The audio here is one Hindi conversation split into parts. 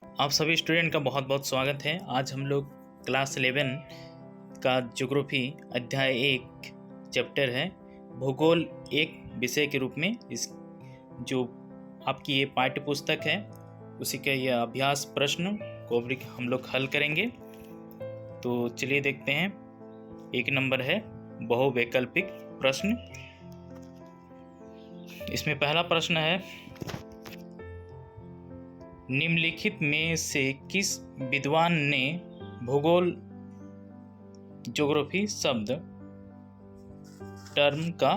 आप सभी स्टूडेंट का बहुत बहुत स्वागत है। आज हम लोग क्लास 11 का ज्योग्राफी अध्याय 1 चैप्टर है भूगोल एक विषय के रूप में इस जो आपकी ये पाठ्य पुस्तक है उसी का यह अभ्यास प्रश्न को हम लोग हल करेंगे। तो चलिए देखते हैं। 1 नंबर है बहुवैकल्पिक प्रश्न। इसमें पहला प्रश्न है, निम्नलिखित में से किस विद्वान ने भूगोल ज्योग्राफी शब्द टर्म का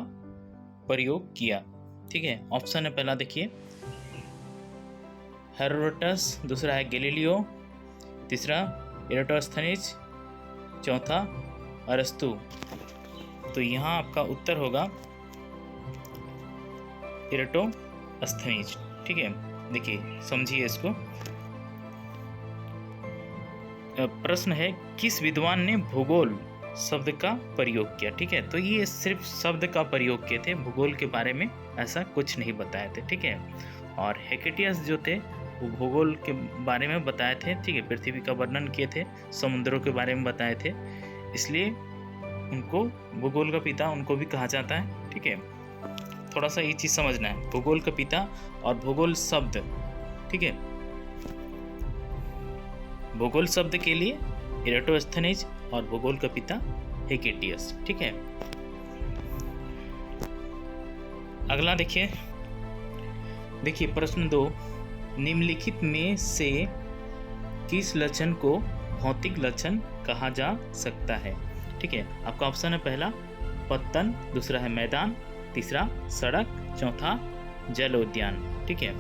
प्रयोग किया? ठीक है, ऑप्शन है पहला देखिए हेरोडोटस, दूसरा है गैलीलियो, तीसरा एराटोस्थेनीज, चौथा अरस्तु। तो यहाँ आपका उत्तर होगा एराटोस्थेनीज। ठीक है, देखिए समझिए इसको। प्रश्न है किस विद्वान ने भूगोल शब्द का प्रयोग किया? ठीक है, तो ये सिर्फ शब्द का प्रयोग किए थे, भूगोल के बारे में ऐसा कुछ नहीं बताए थे। ठीक है, और हेकेटियस जो थे वो भूगोल के बारे में बताए थे। ठीक है, पृथ्वी का वर्णन किए थे, समुद्रों के बारे में बताए थे, इसलिए उनको भूगोल का पिता उनको भी कहा जाता है। ठीक है, थोड़ा सा ये चीज समझना है, भूगोल का पिता और भूगोल शब्द। ठीक है, भूगोल शब्द के लिए एराटोस्थेनीज और भूगोल का पिता हेकेटियस। ठीक है, अगला देखिए प्रश्न 2, निम्नलिखित में से किस लक्षण को भौतिक लक्षण कहा जा सकता है? ठीक है, आपका ऑप्शन है पहला पत्तन, दूसरा है मैदान, तीसरा सड़क, चौथा जल उद्यान। ठीक है,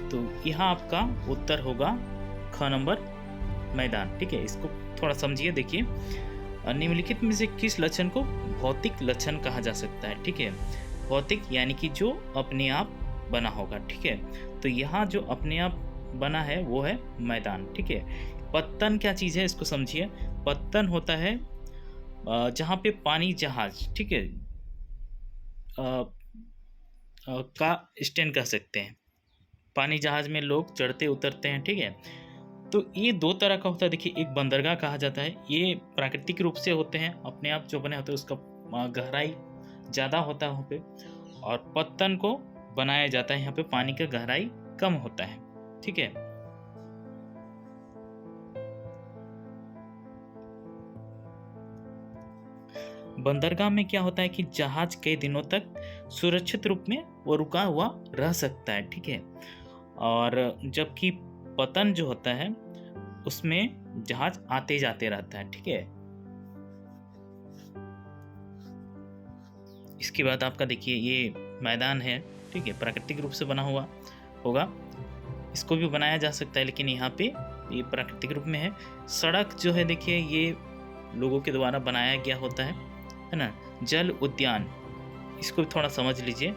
तो यहाँ आपका उत्तर होगा ख नंबर मैदान। ठीक है, इसको थोड़ा समझिए। देखिए निम्नलिखित में से किस लक्षण को भौतिक लक्षण कहा जा सकता है? ठीक है, भौतिक यानी कि जो अपने आप बना होगा। ठीक है, तो यहाँ जो अपने आप बना है वो है मैदान। ठीक है, पत्तन क्या चीज़ है इसको समझिए। पत्तन होता है जहाँ पे पानी जहाज, ठीक है, का स्टैंड कह सकते हैं, पानी जहाज में लोग चढ़ते उतरते हैं। ठीक है, तो ये 2 तरह का होता है। देखिए, एक बंदरगाह कहा जाता है, ये प्राकृतिक रूप से होते हैं, अपने आप जो बने होते हैं, उसका गहराई ज़्यादा होता है वहाँ पे, और पत्तन को बनाया जाता है, यहाँ पे पानी का गहराई कम होता है। ठीक है, बंदरगाह में क्या होता है कि जहाज कई दिनों तक सुरक्षित रूप में वो रुका हुआ रह सकता है। ठीक है, और जबकि पतन जो होता है उसमें जहाज आते जाते रहता है। ठीक है, इसके बाद आपका देखिए ये मैदान है। ठीक है, प्राकृतिक रूप से बना हुआ होगा, इसको भी बनाया जा सकता है, लेकिन यहाँ पे ये प्राकृतिक रूप में है। सड़क जो है देखिए ये लोगों के द्वारा बनाया गया होता है ना। जल उद्यान, इसको भी थोड़ा समझ लीजिए।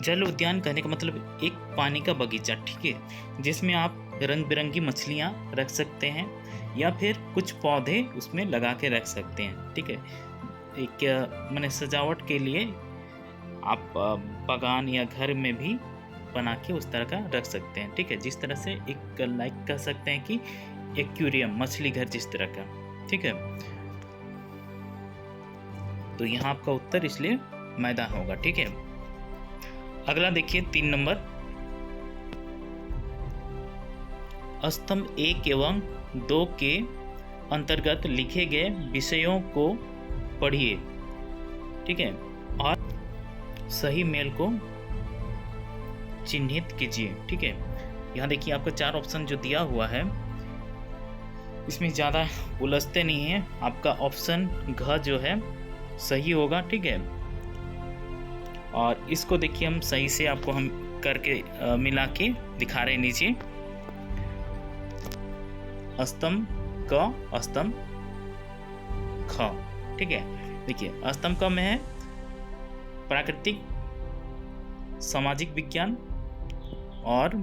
जल उद्यान कहने का मतलब एक पानी का बगीचा। ठीक है, जिसमें आप रंग बिरंगी मछलियाँ रख सकते हैं या फिर कुछ पौधे उसमें लगा के रख सकते हैं। ठीक है, एक मैंने सजावट के लिए आप बागान या घर में भी बना के उस तरह का रख सकते हैं। ठीक है, जिस तरह से एक लाइक कह सकते हैं कि एक्वेरियम, मछली घर जिस तरह का। ठीक है, तो यहाँ आपका उत्तर इसलिए मैदान होगा। ठीक है, अगला देखिए 3 नंबर, स्तंभ 1 एवं 2 के अंतर्गत लिखे गए विषयों को पढ़िए। ठीक है, और सही मेल को चिन्हित कीजिए। ठीक है, यहाँ देखिए आपका 4 ऑप्शन जो दिया हुआ है इसमें ज़्यादा उलझते नहीं है। आपका ऑप्शन घ जो है सही होगा। ठीक है, और इसको देखिए हम सही से आपको हम करके मिला के दिखा रहे हैं। नीचे स्तंभ क, स्तंभ ख। ठीक है, देखिए स्तंभ क में है प्राकृतिक सामाजिक विज्ञान और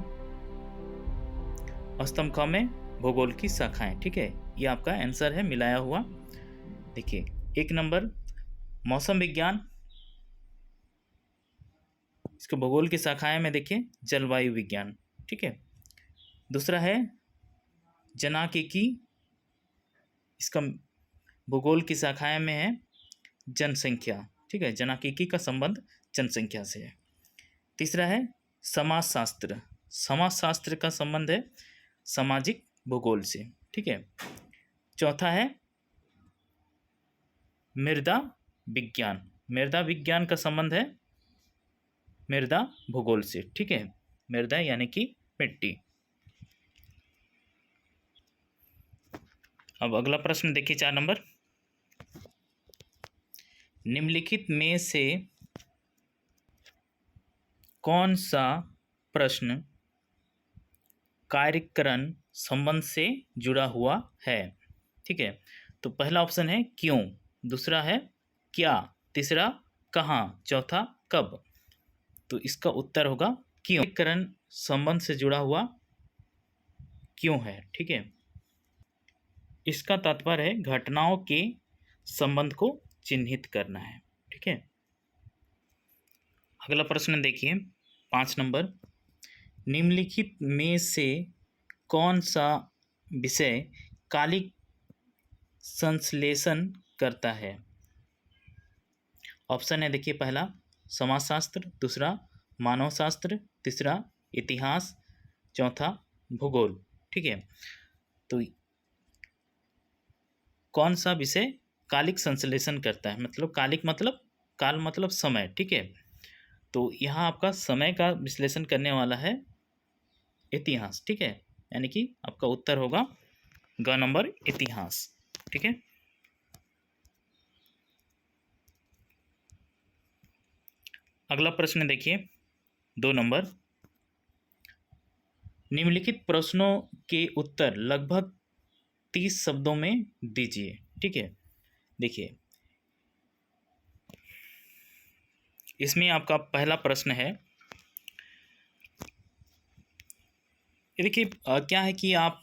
स्तंभ ख में भूगोल की शाखाएं। ठीक है, ये आपका आंसर है मिलाया हुआ। देखिए 1 नंबर मौसम विज्ञान, इसके भूगोल की शाखाएं में देखिए जलवायु विज्ञान। ठीक है, दूसरा है जनाकेकी, इसका भूगोल की शाखाएं में है जनसंख्या, ठीक है, जनाकेकी का संबंध जनसंख्या से है। तीसरा है समाजशास्त्र, समाजशास्त्र का संबंध है सामाजिक भूगोल से, ठीक है। चौथा है मृदा विज्ञान, मृदा विज्ञान का संबंध है मृदा भूगोल से, ठीक है, मृदा यानी कि मिट्टी। अब अगला प्रश्न देखिए 4 नंबर, निम्नलिखित में से कौन सा प्रश्न कार्यकरण संबंध से जुड़ा हुआ है, ठीक है। तो पहला ऑप्शन है क्यों, दूसरा है क्या, तीसरा कहाँ, चौथा कब। तो इसका उत्तर होगा क्यों, कार्यकरण संबंध से जुड़ा हुआ क्यों है, ठीक है। इसका तात्पर्य है घटनाओं के संबंध को चिन्हित करना है, ठीक है। अगला प्रश्न देखिए 5 नंबर, निम्नलिखित में से कौन सा विषय कालिक संश्लेषण करता है। ऑप्शन है देखिए, पहला समाजशास्त्र, दूसरा मानवशास्त्र, तीसरा इतिहास, चौथा भूगोल, ठीक है। तो कौन सा विषय कालिक संश्लेषण करता है, मतलब कालिक मतलब काल मतलब समय, ठीक है। तो यहाँ आपका समय का विश्लेषण करने वाला है इतिहास, ठीक है, यानी कि आपका उत्तर होगा ग नंबर इतिहास, ठीक है। अगला प्रश्न देखिए 2 नंबर, निम्नलिखित प्रश्नों के उत्तर लगभग 30 शब्दों में दीजिए, ठीक है। देखिए इसमें आपका पहला प्रश्न है, देखिए क्या है कि आप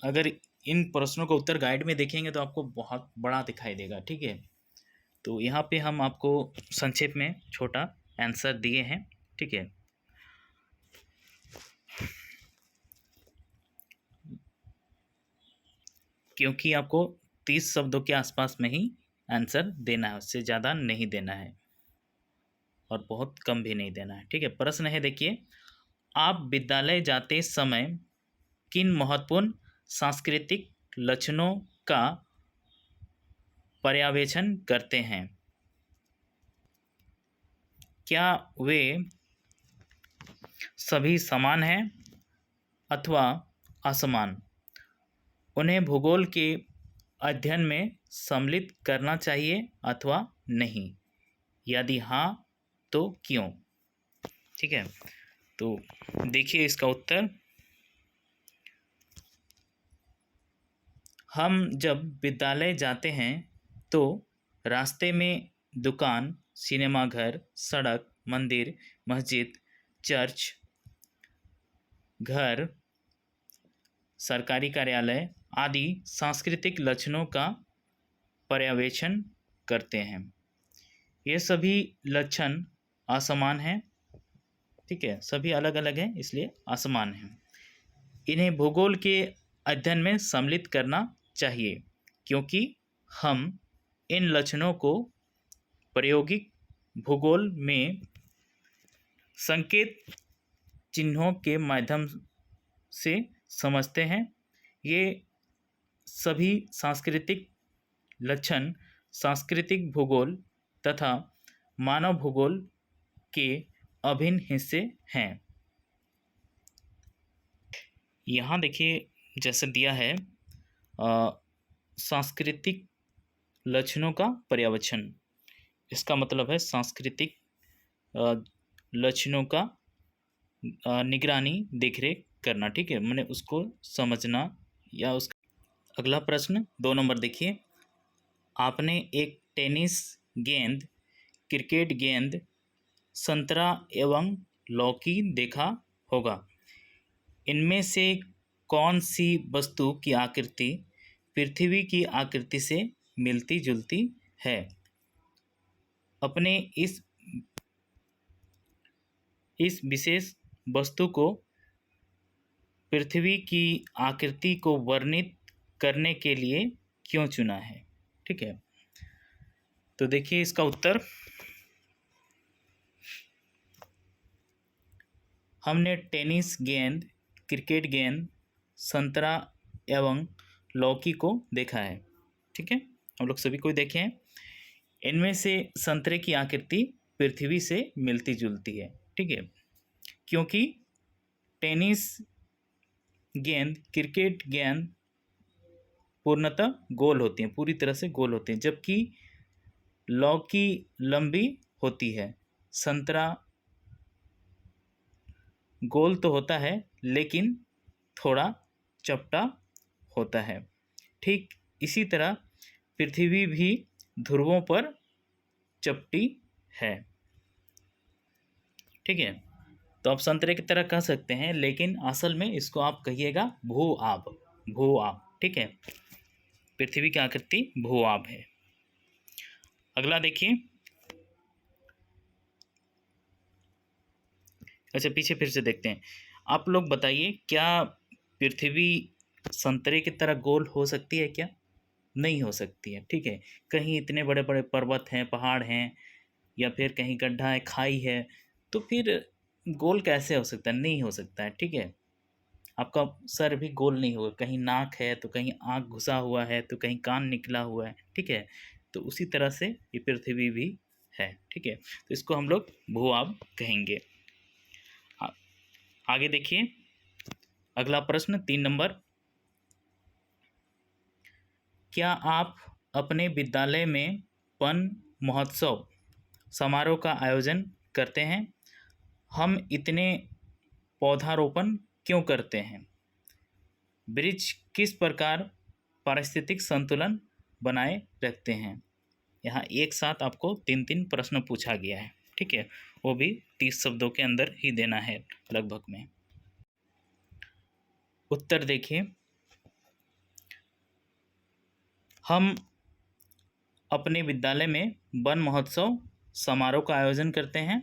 अगर इन प्रश्नों का उत्तर गाइड में देखेंगे तो आपको बहुत बड़ा दिखाई देगा, ठीक है। तो यहाँ पे हम आपको संक्षेप में छोटा आंसर दिए हैं, ठीक है। क्योंकि आपको 30 शब्दों के आसपास में ही आंसर देना है, उससे ज़्यादा नहीं देना है और बहुत कम भी नहीं देना है, ठीक है। प्रश्न है देखिए, आप विद्यालय जाते समय किन महत्वपूर्ण सांस्कृतिक लक्षणों का पर्यवेक्षण करते हैं। क्या वे सभी समान हैं अथवा असमान, उन्हें भूगोल के अध्ययन में सम्मिलित करना चाहिए अथवा नहीं, यदि हाँ तो क्यों, ठीक है। तो देखिए इसका उत्तर, हम जब विद्यालय जाते हैं तो रास्ते में दुकान, सिनेमाघर, सड़क, मंदिर, मस्जिद, चर्च, घर, सरकारी कार्यालय आदि सांस्कृतिक लक्षणों का पर्यवेक्षण करते हैं। ये सभी लक्षण असमान हैं, ठीक है, सभी अलग अलग हैं इसलिए असमान हैं। इन्हें भूगोल के अध्ययन में सम्मिलित करना चाहिए क्योंकि हम इन लक्षणों को प्रायोगिक भूगोल में संकेत चिन्हों के माध्यम से समझते हैं। ये सभी सांस्कृतिक लक्षण सांस्कृतिक भूगोल तथा मानव भूगोल के अभिन्न हिस्से हैं। यहाँ देखिए जैसे दिया है सांस्कृतिक लक्षणों का पर्यवेक्षण, इसका मतलब है सांस्कृतिक लक्षणों का निगरानी देखरेख करना, ठीक है, मैंने उसको समझना या उसका। अगला प्रश्न 2 नंबर देखिए, आपने एक टेनिस गेंद, क्रिकेट गेंद, संतरा एवं लौकी देखा होगा, इनमें से कौन सी वस्तु की आकृति पृथ्वी की आकृति से मिलती जुलती है। अपने इस विशेष वस्तु को पृथ्वी की आकृति को वर्णित करने के लिए क्यों चुना है? ठीक है, तो देखिए इसका उत्तर, हमने टेनिस गेंद, क्रिकेट गेंद, संतरा एवं लौकी को देखा है। ठीक है, हम लोग सभी को देखे हैं। इनमें से संतरे की आकृति पृथ्वी से मिलती जुलती है। ठीक है, क्योंकि टेनिस गेंद, क्रिकेट गेंद पूर्णतः गोल होती हैं, पूरी तरह से गोल होती हैं, जबकि लौकी लंबी होती है। संतरा गोल तो होता है लेकिन थोड़ा चपटा होता है। ठीक इसी तरह पृथ्वी भी ध्रुवों पर चपटी है। ठीक है, तो आप संतरे की तरह कह सकते हैं, लेकिन असल में इसको आप कहिएगा भू आब, भू आब। ठीक है, पृथ्वी की आकृति भू आब है। अगला देखिए, अच्छा पीछे फिर से देखते हैं। आप लोग बताइए, क्या पृथ्वी संतरे की तरह गोल हो सकती है क्या? नहीं हो सकती है। ठीक है, कहीं इतने बड़े बड़े पर्वत हैं, पहाड़ हैं, या फिर कहीं गड्ढा है, खाई है, तो फिर गोल कैसे हो सकता है? नहीं हो सकता है। ठीक है, आपका सर भी गोल नहीं होगा, कहीं नाक है तो कहीं आँख घुसा हुआ है तो कहीं कान निकला हुआ है। ठीक है, तो उसी तरह से ये पृथ्वी भी है। ठीक है, तो इसको हम लोग भू आब कहेंगे। आगे देखिए, अगला प्रश्न 3 नंबर, क्या आप अपने विद्यालय में वन महोत्सव समारोह का आयोजन करते हैं? हम इतने पौधारोपण क्यों करते हैं? वृक्ष किस प्रकार पारिस्थितिक संतुलन बनाए रखते हैं? यहाँ एक साथ आपको 3-3 प्रश्न पूछा गया है। ठीक है, वो भी 30 शब्दों के अंदर ही देना है लगभग में। उत्तर देखिए, हम अपने विद्यालय में वन महोत्सव समारोह का आयोजन करते हैं,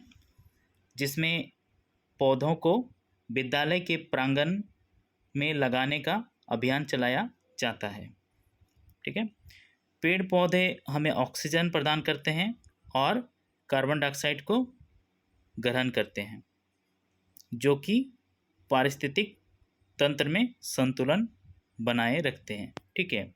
जिसमें पौधों को विद्यालय के प्रांगण में लगाने का अभियान चलाया जाता है। ठीक है, पेड़ पौधे हमें ऑक्सीजन प्रदान करते हैं और कार्बन डाइऑक्साइड को ग्रहण करते हैं, जो कि पारिस्थितिक तंत्र में संतुलन बनाए रखते हैं। ठीक है,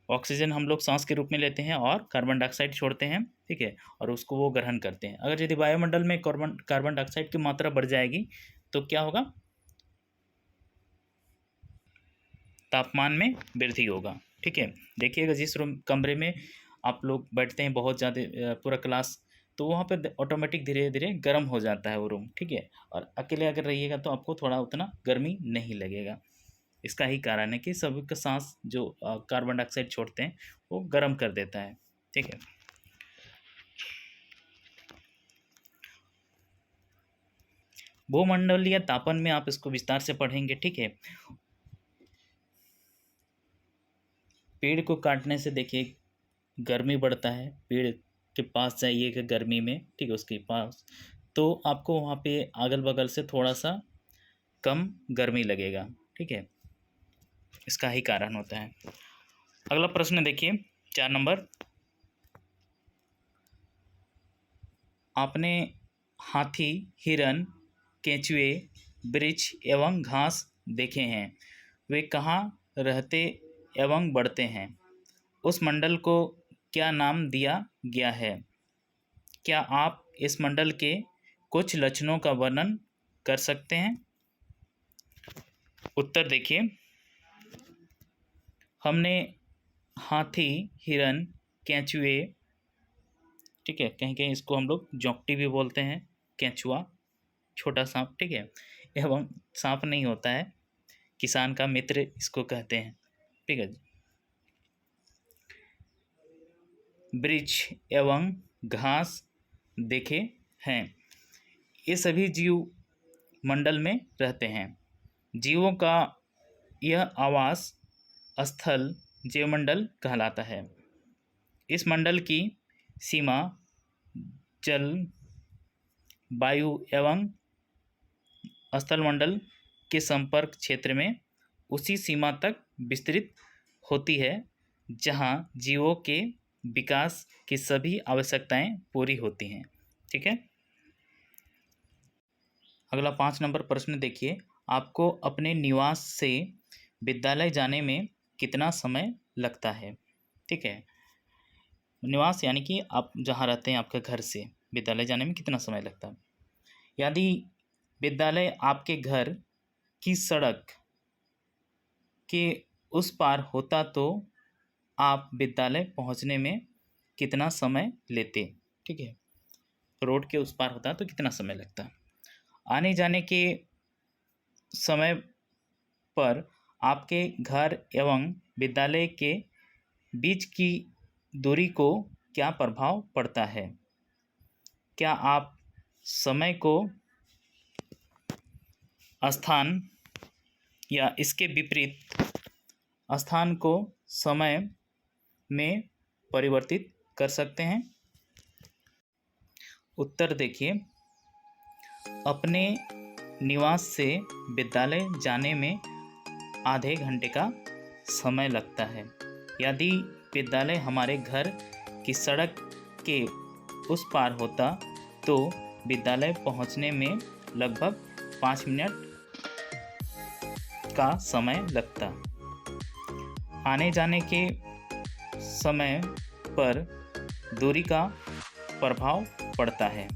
ऑक्सीजन हम लोग सांस के रूप में लेते हैं और कार्बन डाइऑक्साइड छोड़ते हैं। ठीक है, और उसको वो ग्रहण करते हैं। अगर यदि वायुमंडल में कार्बन डाइऑक्साइड की मात्रा बढ़ जाएगी तो क्या होगा? तापमान में वृद्धि होगा। ठीक है, देखिएगा जिस रूम कमरे में आप लोग बैठते हैं बहुत ज़्यादा पूरा क्लास, तो वहाँ पे ऑटोमेटिक धीरे धीरे गर्म हो जाता है वो रूम। ठीक है, और अकेले अगर रहिएगा तो आपको थोड़ा उतना गर्मी नहीं लगेगा। इसका ही कारण है कि सभी का सांस जो कार्बन डाइऑक्साइड छोड़ते हैं वो गर्म कर देता है। ठीक है, भूमंडलीय तापन में आप इसको विस्तार से पढ़ेंगे। ठीक है, पेड़ को काटने से देखिए गर्मी बढ़ता है। पेड़ के पास जाइएगा गर्मी में, ठीक है, उसके पास, तो आपको वहाँ पे अगल बगल से थोड़ा सा कम गर्मी लगेगा। ठीक है, इसका ही कारण होता है। अगला प्रश्न देखिए 4 नंबर, आपने हाथी, हिरन, केंचुए, वृक्ष एवं घास देखे हैं, वे कहाँ रहते एवं बढ़ते हैं? उस मंडल को क्या नाम दिया गया है? क्या आप इस मंडल के कुछ लक्षणों का वर्णन कर सकते हैं? उत्तर देखिए, हमने हाथी, हिरन, केंचुए, ठीक है, कहीं कहीं इसको हम लोग जोंकटी भी बोलते हैं, केंचुआ छोटा सांप, ठीक है, एवं सांप नहीं होता है, किसान का मित्र इसको कहते हैं। ठीक है, वृक्ष एवं घास देखे हैं। ये सभी जीव मंडल में रहते हैं। जीवों का यह आवास स्थल जीवमंडल कहलाता है। इस मंडल की सीमा जल, वायु एवं स्थलमंडल के संपर्क क्षेत्र में उसी सीमा तक विस्तृत होती है जहां जीवों के विकास की सभी आवश्यकताएं पूरी होती हैं। ठीक है। अगला 5 नंबर प्रश्न देखिए, आपको अपने निवास से विद्यालय जाने में कितना समय लगता है। ठीक है, निवास यानी कि आप जहाँ रहते हैं, आपके घर से विद्यालय जाने में कितना समय लगता है। यदि विद्यालय आपके घर की सड़क के उस पार होता तो आप विद्यालय पहुंचने में कितना समय लेते। ठीक है, रोड के उस पार होता तो कितना समय लगता। आने जाने के समय पर आपके घर एवं विद्यालय के बीच की दूरी को क्या प्रभाव पड़ता है। क्या आप समय को स्थान या इसके विपरीत स्थान को समय में परिवर्तित कर सकते हैं। उत्तर देखिए, अपने निवास से विद्यालय जाने में आधे घंटे का समय लगता है। यदि विद्यालय हमारे घर की सड़क के उस पार होता तो विद्यालय पहुंचने में लगभग 5 मिनट का समय लगता। आने जाने के समय पर दूरी का प्रभाव पड़ता है।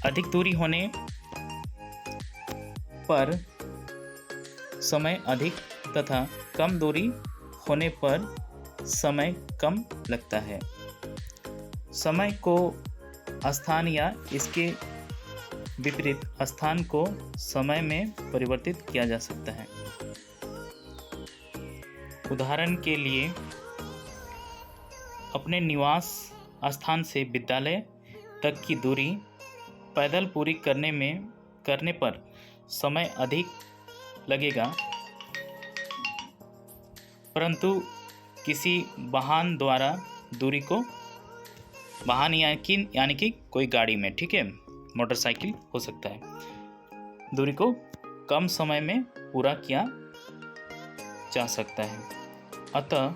अधिक दूरी होने पर समय अधिक तथा कम दूरी होने पर समय कम लगता है। समय को स्थान या इसके विपरीत स्थान को समय में परिवर्तित किया जा सकता है। उदाहरण के लिए, अपने निवास स्थान से विद्यालय तक की दूरी पैदल पूरी करने पर समय अधिक लगेगा, परंतु किसी वाहन द्वारा दूरी को, वाहन यानी कि कोई गाड़ी में, ठीक है, मोटरसाइकिल हो सकता है, दूरी को कम समय में पूरा किया जा सकता है। अतः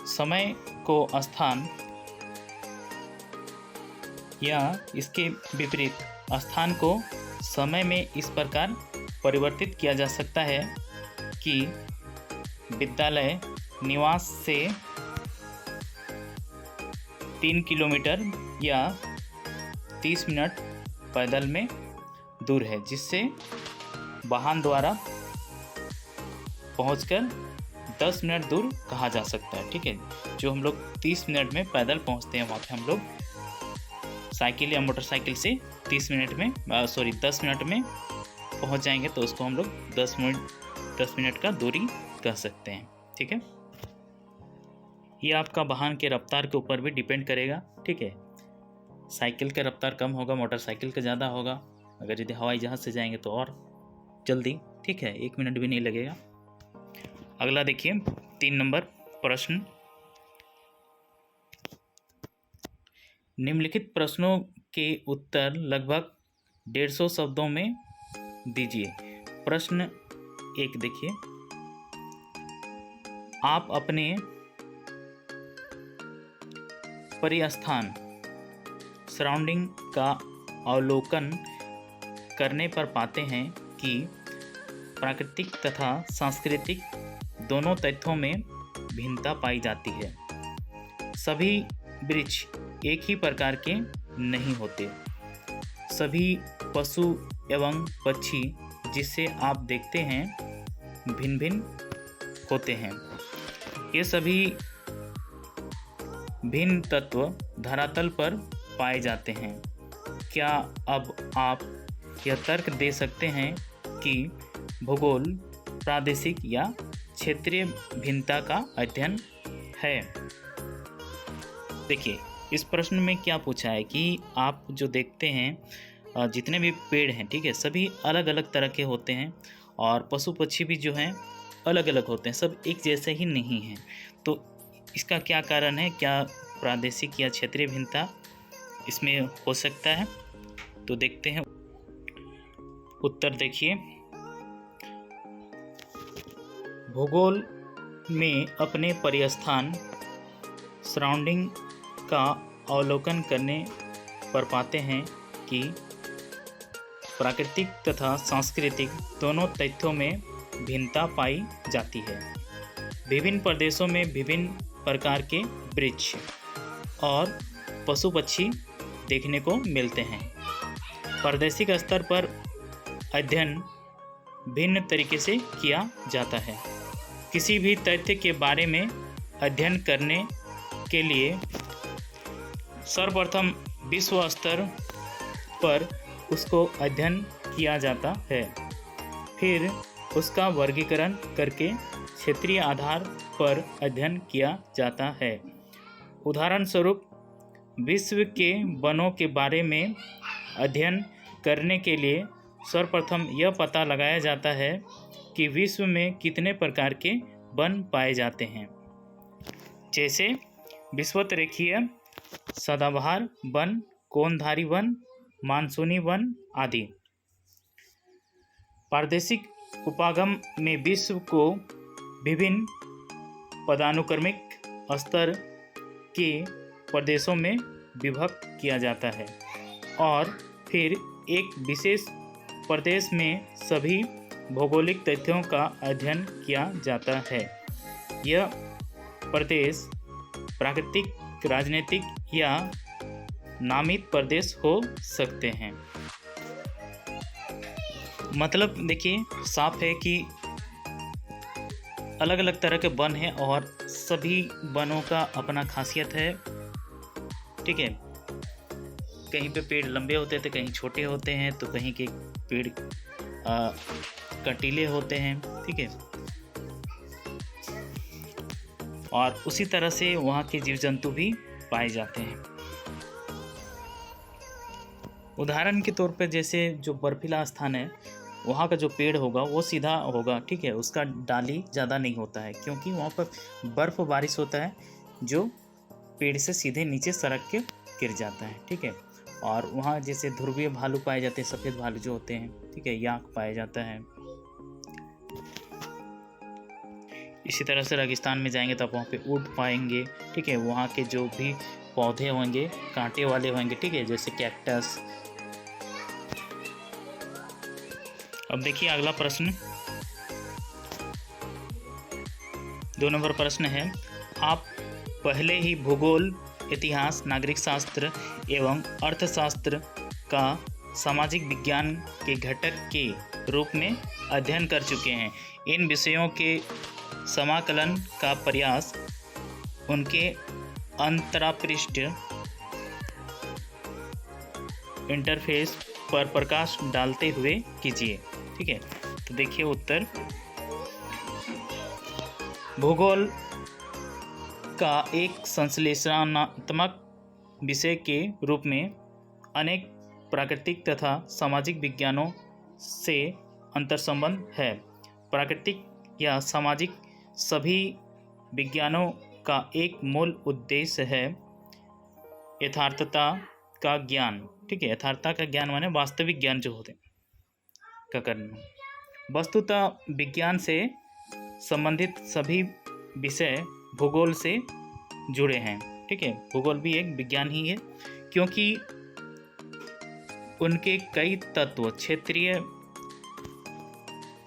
समय को स्थान या इसके विपरीत स्थान को समय में इस प्रकार परिवर्तित किया जा सकता है कि विद्यालय निवास से 3 किलोमीटर या 30 मिनट पैदल में दूर है, जिससे वाहन द्वारा पहुंचकर 10 मिनट दूर कहा जा सकता है। ठीक है, जो हम लोग 30 मिनट में पैदल पहुंचते हैं, वहाँ पे हम लोग साइकिल या मोटरसाइकिल से 10 मिनट में पहुंच जाएंगे, तो उसको हम लोग 10 मिनट का दूरी कह सकते हैं। ठीक है, ये आपका वाहन के रफ्तार के ऊपर भी डिपेंड करेगा। ठीक है, साइकिल का रफ्तार कम होगा, मोटरसाइकिल का ज़्यादा होगा। अगर यदि हवाई जहाज़ से जाएंगे तो और जल्दी, ठीक है, 1 मिनट भी नहीं लगेगा। अगला देखिए 3 नंबर प्रश्न, निम्नलिखित प्रश्नों के उत्तर लगभग 150 शब्दों में दीजिए। प्रश्न 1 देखिए, आप अपने परिस्थान सराउंडिंग का अवलोकन करने पर पाते हैं कि प्राकृतिक तथा सांस्कृतिक दोनों तथ्यों में भिन्नता पाई जाती है। सभी वृक्ष एक ही प्रकार के नहीं होते। सभी पशु एवं पक्षी जिसे आप देखते हैं भिन्न भिन्न होते हैं। ये सभी भिन्न तत्व धरातल पर पाए जाते हैं। क्या अब आप यह तर्क दे सकते हैं कि भूगोल प्रादेशिक या क्षेत्रीय भिन्नता का अध्ययन है? देखिए, इस प्रश्न में क्या पूछा है कि आप जो देखते हैं जितने भी पेड़ हैं, ठीक है, सभी अलग अलग तरह के होते हैं और पशु पक्षी भी जो हैं अलग अलग होते हैं, सब एक जैसे ही नहीं हैं। तो इसका क्या कारण है? क्या प्रादेशिक या क्षेत्रीय भिन्नता इसमें हो सकता है? तो देखते हैं। उत्तर देखिए, भूगोल में अपने परिस्थान सराउंडिंग का अवलोकन करने पर पाते हैं कि प्राकृतिक तथा सांस्कृतिक दोनों तथ्यों में भिन्नता पाई जाती है। विभिन्न प्रदेशों में विभिन्न प्रकार के वृक्ष और पशु पक्षी देखने को मिलते हैं। प्रादेशिक स्तर पर अध्ययन भिन्न तरीके से किया जाता है। किसी भी तथ्य के बारे में अध्ययन करने के लिए सर्वप्रथम विश्व स्तर पर उसको अध्ययन किया जाता है, फिर उसका वर्गीकरण करके क्षेत्रीय आधार पर अध्ययन किया जाता है। उदाहरण स्वरूप, विश्व के वनों के बारे में अध्ययन करने के लिए सर्वप्रथम यह पता लगाया जाता है कि विश्व में कितने प्रकार के वन पाए जाते हैं, जैसे विषुवतरेखीय, सदाबहार वन, कोनधारी वन, मानसूनी वन आदि। प्रादेशिक उपागम में विश्व को विभिन्न पदानुक्रमिक स्तर के प्रदेशों में विभक्त किया जाता है और फिर एक विशेष प्रदेश में सभी भौगोलिक तथ्यों का अध्ययन किया जाता है। यह प्रदेश प्राकृतिक, राजनीतिक या नामित प्रदेश हो सकते हैं। मतलब देखिए, साफ है कि अलग अलग तरह के वन हैं और सभी वनों का अपना खासियत है। ठीक है, कहीं पे पेड़ लंबे होते हैं तो कहीं छोटे होते हैं, तो कहीं के पेड़ कटीले होते हैं। ठीक है, और उसी तरह से वहाँ के जीव जंतु भी पाए जाते हैं। उदाहरण के तौर पे जैसे जो बर्फीला स्थान है, वहाँ का जो पेड़ होगा वो सीधा होगा। ठीक है, उसका डाली ज़्यादा नहीं होता है, क्योंकि वहाँ पर बर्फ़ बारिश होता है जो पेड़ से सीधे नीचे सड़क के गिर जाता है। ठीक है, और वहाँ जैसे ध्रुवीय भालू पाए जाते हैं, सफ़ेद भालू जो होते हैं। ठीक है, याक पाया जाता है। इसी तरह से रेगिस्तान में जाएंगे तो आप वहाँ पे ऊँट पाएंगे। ठीक है, वहाँ के जो भी पौधे होंगे कांटे वाले होंगे। ठीक है, जैसे कैक्टस। अब देखिए अगला प्रश्न, 2 नंबर प्रश्न है, आप पहले ही भूगोल, इतिहास, नागरिक शास्त्र एवं अर्थशास्त्र का सामाजिक विज्ञान के घटक के रूप में अध्ययन कर चुके हैं। इन विषयों के समाकलन का प्रयास उनके अंतरापृष्ठ इंटरफेस पर प्रकाश डालते हुए कीजिए। ठीक है, तो देखिए उत्तर, भूगोल का एक संश्लेषणात्मक विषय के रूप में अनेक प्राकृतिक तथा सामाजिक विज्ञानों से अंतर्संबंध है। प्राकृतिक या सामाजिक सभी विज्ञानों का एक मूल उद्देश्य है यथार्थता का ज्ञान। ठीक है, यथार्थता का ज्ञान माने वास्तविक ज्ञान जो होते का करना। वस्तुतः विज्ञान से संबंधित सभी विषय भूगोल से जुड़े हैं। ठीक है, भूगोल भी एक विज्ञान ही है, क्योंकि उनके कई तत्व क्षेत्रीय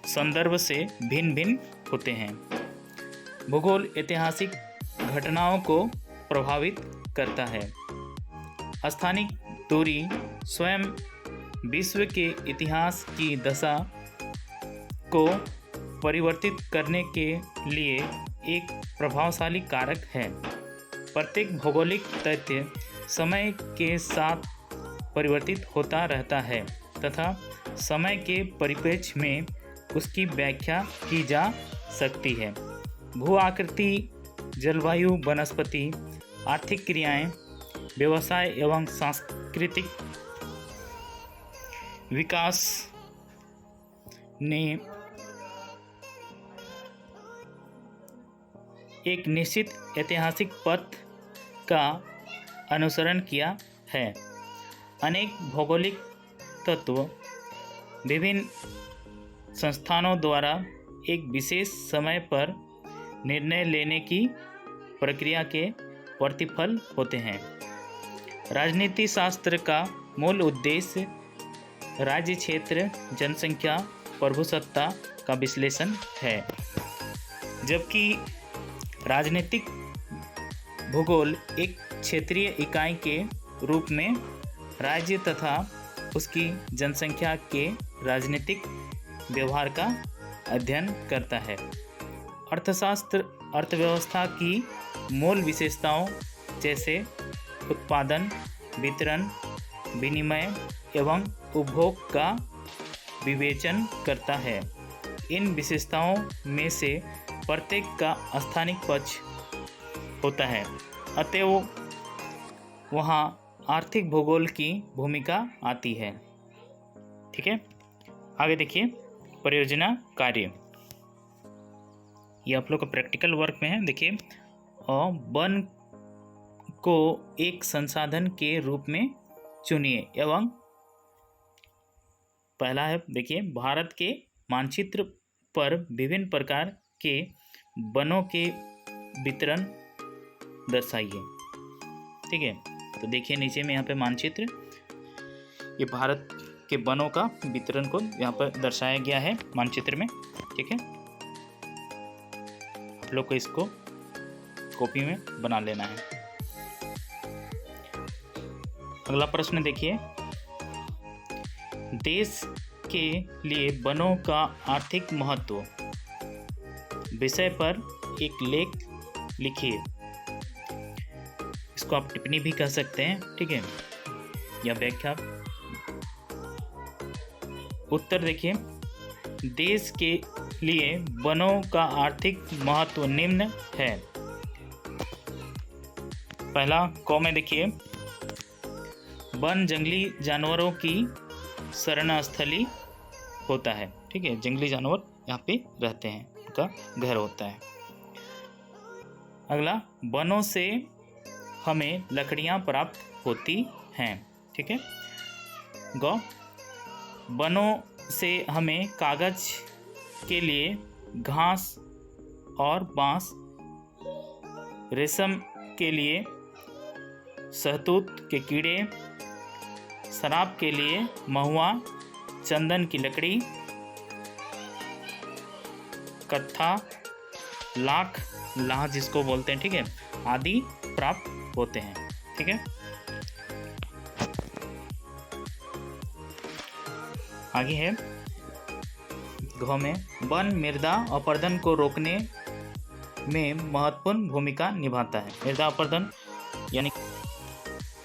संदर्भ से भिन्न भिन्न होते हैं। भूगोल ऐतिहासिक घटनाओं को प्रभावित करता है। स्थानिक दूरी स्वयं विश्व के इतिहास की दशा को परिवर्तित करने के लिए एक प्रभावशाली कारक है। प्रत्येक भौगोलिक तथ्य समय के साथ परिवर्तित होता रहता है तथा समय के परिप्रेक्ष्य में उसकी व्याख्या की जा सकती है। भू आकृति, जलवायु, वनस्पति, आर्थिक क्रियाएं, व्यवसाय एवं सांस्कृतिक विकास ने एक निश्चित ऐतिहासिक पथ का अनुसरण किया है। अनेक भौगोलिक तत्व विभिन्न संस्थानों द्वारा एक विशेष समय पर निर्णय लेने की प्रक्रिया के प्रतिफल होते हैं। राजनीति शास्त्र का मूल उद्देश्य राज्य, क्षेत्र, जनसंख्या, प्रभुसत्ता का विश्लेषण है, जबकि राजनीतिक भूगोल एक क्षेत्रीय इकाई के रूप में राज्य तथा उसकी जनसंख्या के राजनीतिक व्यवहार का अध्ययन करता है। अर्थशास्त्र अर्थव्यवस्था की मूल विशेषताओं जैसे उत्पादन, वितरण, विनिमय एवं उपभोग का विवेचन करता है। इन विशेषताओं में से प्रत्येक का स्थानिक पक्ष होता है, अतएव वहाँ आर्थिक भूगोल की भूमिका आती है। ठीक है, आगे देखिए परियोजना कार्य। ये आप लोग का प्रैक्टिकल वर्क में है। देखिए, वन को एक संसाधन के रूप में चुनिए एवं पहला है, देखिए, भारत के मानचित्र पर विभिन्न प्रकार के वनों के वितरण दर्शाइए। ठीक है, तो देखिए नीचे में यहाँ पे मानचित्र, ये भारत के वनों का वितरण को यहाँ पर दर्शाया गया है मानचित्र में। ठीक है, आप लोग को इसको कॉपी में बना लेना है। अगला प्रश्न देखिए, देश के लिए वनों का आर्थिक महत्व विषय पर एक लेख लिखिए। इसको आप टिप्पणी भी कह सकते हैं। ठीक है, या व्याख्या। उत्तर देखिए, देश के लिए वनों का आर्थिक महत्व निम्न है। पहला क में देखिए, वन जंगली जानवरों की शरणस्थली होता है। ठीक है, जंगली जानवर यहाँ पे रहते हैं, उनका घर होता है। अगला, वनों से हमें लकड़ियाँ प्राप्त होती हैं। ठीक है, ग, वनों से हमें कागज के लिए घास और बांस, रेशम के लिए शहतूत के कीड़े, शराब के लिए महुआ, चंदन की लकड़ी, कत्था, लाह जिसको बोलते हैं, ठीक है, आदि प्राप्त होते हैं। ठीक है, आगे है घ में, वन मृदा अपरदन को रोकने में महत्वपूर्ण भूमिका निभाता है। मृदा अपरदन यानी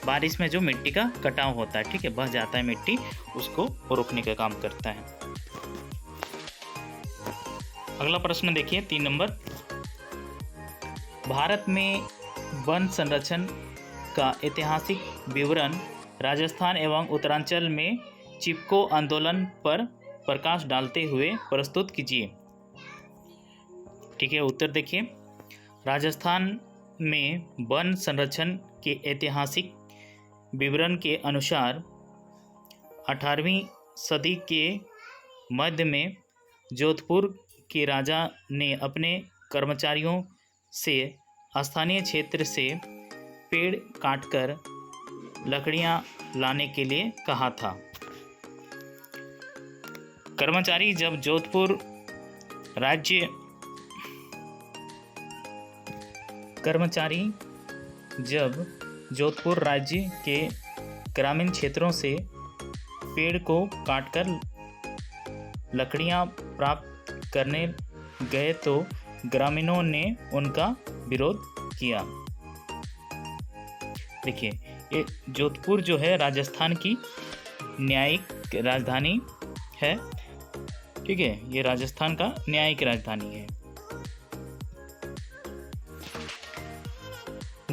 बारिश में जो मिट्टी का कटाव होता है, ठीक है, बह जाता है मिट्टी, उसको रोकने का काम करता है। अगला प्रश्न देखिए 3 नंबर, भारत में वन संरक्षण का ऐतिहासिक विवरण राजस्थान एवं उत्तरांचल में चिपको आंदोलन पर प्रकाश डालते हुए प्रस्तुत कीजिए। ठीक है, उत्तर देखिए, राजस्थान में वन संरक्षण के ऐतिहासिक विवरण के अनुसार 18वीं सदी के मध्य में जोधपुर के राजा ने अपने कर्मचारियों से स्थानीय क्षेत्र से पेड़ काटकर लकड़ियां लाने के लिए कहा था। कर्मचारी जब जोधपुर राज्य के ग्रामीण क्षेत्रों से पेड़ को काटकर लकड़ियां प्राप्त करने गए तो ग्रामीणों ने उनका विरोध किया। देखिए, ये जोधपुर जो है राजस्थान की न्यायिक राजधानी है। ठीक है, ये राजस्थान का न्यायिक राजधानी है।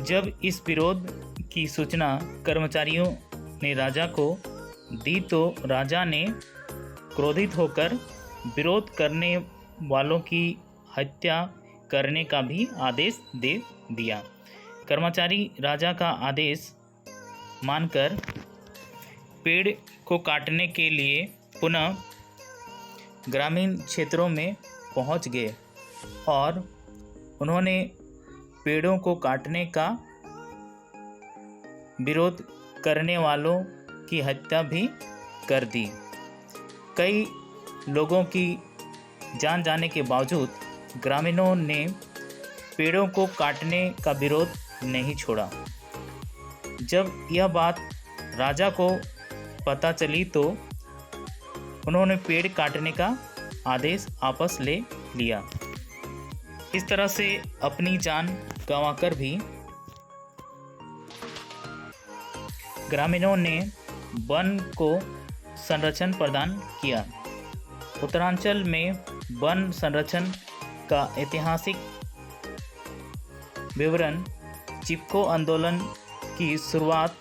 जब इस विरोध की सूचना कर्मचारियों ने राजा को दी तो राजा ने क्रोधित होकर विरोध करने वालों की हत्या करने का भी आदेश दे दिया। कर्मचारी राजा का आदेश मानकर पेड़ को काटने के लिए पुनः ग्रामीण क्षेत्रों में पहुंच गए और उन्होंने पेड़ों को काटने का विरोध करने वालों की हत्या भी कर दी। कई लोगों की जान जाने के बावजूद ग्रामीणों ने पेड़ों को काटने का विरोध नहीं छोड़ा। जब यह बात राजा को पता चली तो उन्होंने पेड़ काटने का आदेश वापस ले लिया। इस तरह से अपनी जान गंवाकर भी ग्रामीणों ने वन को संरक्षण प्रदान किया। उत्तरांचल में वन संरक्षण का ऐतिहासिक विवरण चिपको आंदोलन की शुरुआत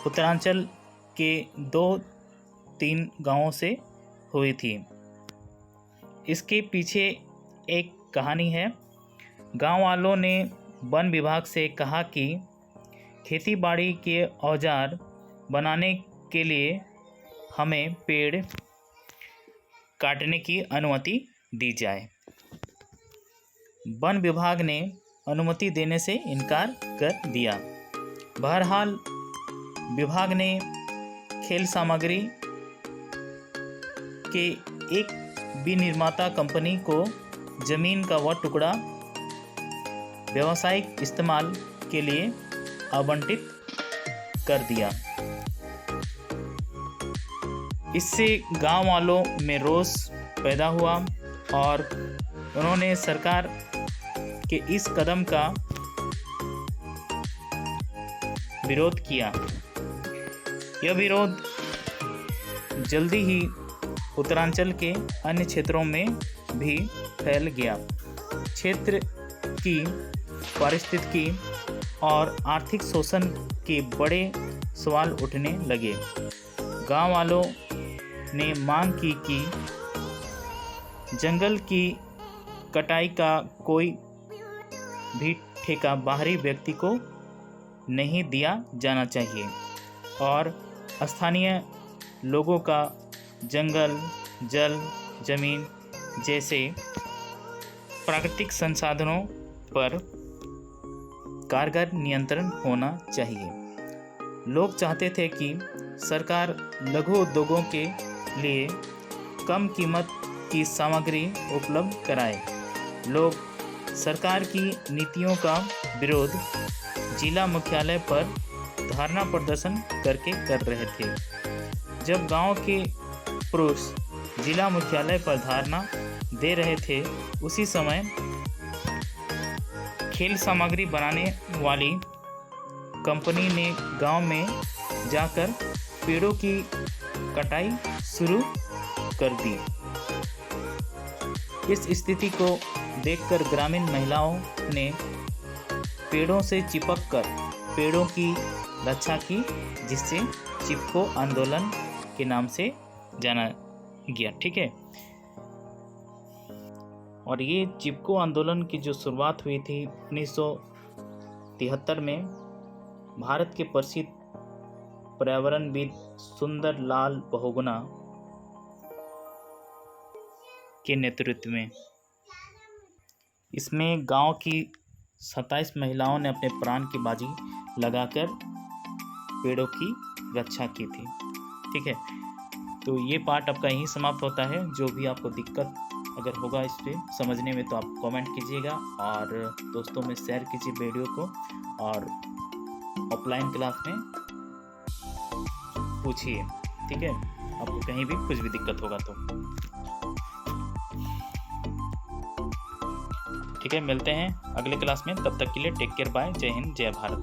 उत्तरांचल के 2-3 गांवों से हुई थी। इसके पीछे एक कहानी है। गांव वालों ने वन विभाग से कहा कि खेतीबाड़ी के औजार बनाने के लिए हमें पेड़ काटने की अनुमति दी जाए। वन विभाग ने अनुमति देने से इनकार कर दिया। बहरहाल विभाग ने खेल सामग्री के एक विनिर्माता कंपनी को जमीन का वह टुकड़ा व्यावसायिक इस्तेमाल के लिए आवंटित कर दिया। इससे गांव वालों में रोष पैदा हुआ और उन्होंने सरकार के इस कदम का विरोध किया। यह विरोध जल्दी ही उत्तरांचल के अन्य क्षेत्रों में भी फैल गया। क्षेत्र की पारिस्थितिकी और आर्थिक शोषण के बड़े सवाल उठने लगे। गांव वालों ने मांग की कि जंगल की कटाई का कोई भी ठेका बाहरी व्यक्ति को नहीं दिया जाना चाहिए और स्थानीय लोगों का जंगल, जल, जमीन जैसे प्राकृतिक संसाधनों पर कारगर नियंत्रण होना चाहिए। लोग चाहते थे कि सरकार लघु उद्योगों के लिए कम कीमत की सामग्री उपलब्ध कराए। लोग सरकार की नीतियों का विरोध जिला मुख्यालय पर धरना प्रदर्शन करके कर रहे थे। जब गांव के पुरुष जिला मुख्यालय पर धरना दे रहे थे, उसी समय खेल सामग्री बनाने वाली कंपनी ने गांव में जाकर पेड़ों की कटाई शुरू कर दी। इस स्थिति को देखकर ग्रामीण महिलाओं ने पेड़ों से चिपककर पेड़ों की रक्षा की, जिससे चिपको आंदोलन के नाम से जाना गया। ठीक है, और ये चिपको आंदोलन की जो शुरुआत हुई थी 1973 में भारत के प्रसिद्ध पर्यावरणविद सुंदरलाल बहुगुणा के नेतृत्व में। इसमें गांव की 27 महिलाओं ने अपने प्राण की बाजी लगाकर पेड़ों की रक्षा की थी। ठीक है, तो ये पार्ट आपका यहीं समाप्त होता है। जो भी आपको दिक्कत अगर होगा इस पे समझने में तो आप कमेंट कीजिएगा और दोस्तों में शेयर कीजिए वीडियो को, और ऑफलाइन क्लास में पूछिए। ठीक है, आपको कहीं भी कुछ भी दिक्कत होगा तो। ठीक है, मिलते हैं अगले क्लास में। तब तक के लिए टेक केयर, बाय, जय हिंद, जय भारत।